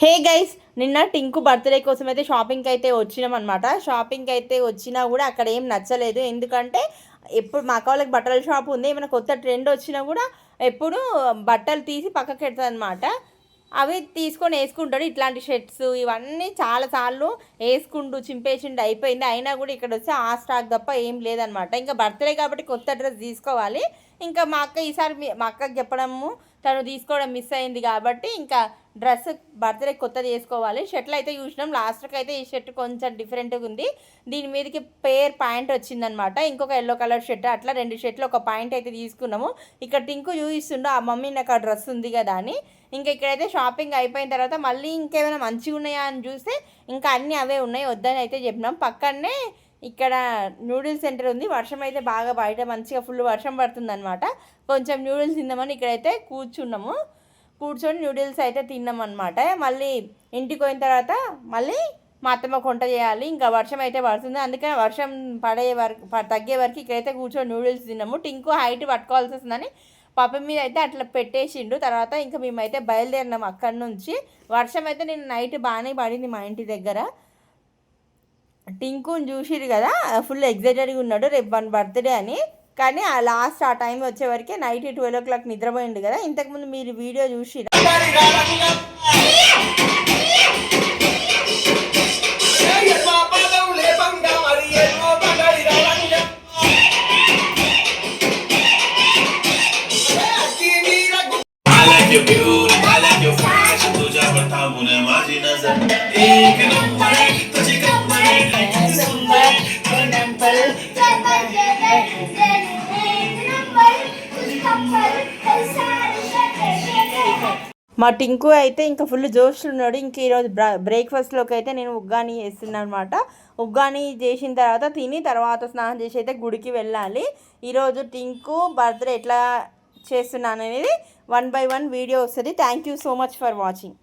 Hey guys, నిన్న Tinku birthday కోసం అయితే షాపింగ్కి అయితే వచ్చినాం అనమాట. షాపింగ్కి అయితే వచ్చినా కూడా అక్కడ ఏం నచ్చలేదు. ఎందుకంటే ఎప్పుడు మా అక్క వాళ్ళకి బట్టల షాప్ ఉంది, ఏమైనా కొత్త ట్రెండ్ వచ్చినా కూడా ఎప్పుడు బట్టలు తీసి పక్కకి పెడతాది అనమాట. అవి తీసుకొని వేసుకుంటాడు. ఇట్లాంటి షర్ట్స్ ఇవన్నీ చాలాసార్లు వేసుకుంటూ చింపేసిండు, అయిపోయింది. అయినా కూడా ఇక్కడ వచ్చి ఆ స్టాక్ తప్ప ఏం లేదనమాట. ఇంకా బర్త్డే కాబట్టి కొత్త డ్రెస్ తీసుకోవాలి. ఇంకా మా అక్క ఈసారి మా అక్కకి చెప్పడము తను తీసుకోవడం మిస్ అయింది కాబట్టి ఇంకా డ్రెస్ బర్త్డే కొత్తది వేసుకోవాలి. షర్ట్లు అయితే చూసినాం. లాస్ట్కి అయితే ఈ షర్ట్ కొంచెం డిఫరెంట్గా ఉంది. దీని మీదకి పేర్ ప్యాంట్ వచ్చిందనమాట, ఇంకొక ఎల్లో కలర్ షర్ట్. అట్లా 2 షర్ట్లు ఒక ప్యాంట్ అయితే తీసుకున్నాము. ఇక్కడ టింకు చూపిస్తుండో ఆ మమ్మీ నాకు ఆ డ్రెస్ ఉంది కదా అని. ఇంకా ఇక్కడైతే షాపింగ్ అయిపోయిన తర్వాత మళ్ళీ ఇంకేమైనా మంచిగా ఉన్నాయా అని చూస్తే ఇంకా అన్నీ అవే ఉన్నాయి, వద్దని అయితే చెప్పినాం. పక్కనే ఇక్కడ నూడిల్స్ సెంటర్ ఉంది. వర్షం అయితే బాగా బయట మంచిగా ఫుల్ వర్షం పడుతుందన్నమాట. కొంచెం నూడిల్స్ తిందామని ఇక్కడైతే కూర్చొని నూడిల్స్ అయితే తిన్నాం అనమాట. మళ్ళీ ఇంటికి పోయిన తర్వాత మళ్ళీ మా అత్తమ్మ వంట చేయాలి. ఇంకా వర్షం అయితే పడుతుంది, అందుకని వర్షం పడే వరకు తగ్గే వరకు ఇక్కడైతే కూర్చొని నూడిల్స్ తిన్నాము. టింకు హైట్ పట్టుకోవాల్సి వస్తుందని పాప మీద అయితే అట్లా పెట్టేసిండు. తర్వాత ఇంకా మేమైతే బయలుదేరినాం అక్కడి నుంచి. వర్షం అయితే నేను నైట్ బాగానే పడింది మా ఇంటి దగ్గర. టింకుని చూసిరు కదా, ఫుల్ ఎగ్జైటెడ్గా ఉన్నాడు రేపు 1 బర్త్డే అని. కానీ ఆ లాస్ట్ ఆ టైం వచ్చేవరకే నైట్ 12 o'clock నిద్రపోయిండు కదా. ఇంతకుముందు మీరు వీడియో చూసి మా టింకు అయితే ఇంకా ఫుల్ జోష్లో ఉన్నాడు. ఇంక ఈరోజు బ్రేక్ఫాస్ట్లోకి అయితే నేను ఉగ్గాని చేస్తున్నాను అనమాట. ఉగ్గాని చేసిన తర్వాత స్నానం చేసి అయితే గుడికి వెళ్ళాలి. ఈరోజు టింకు బర్త్డే ఎట్లా చేస్తున్నాను అనేది 1 by 1 వీడియో వస్తుంది. Thank you so much for watching.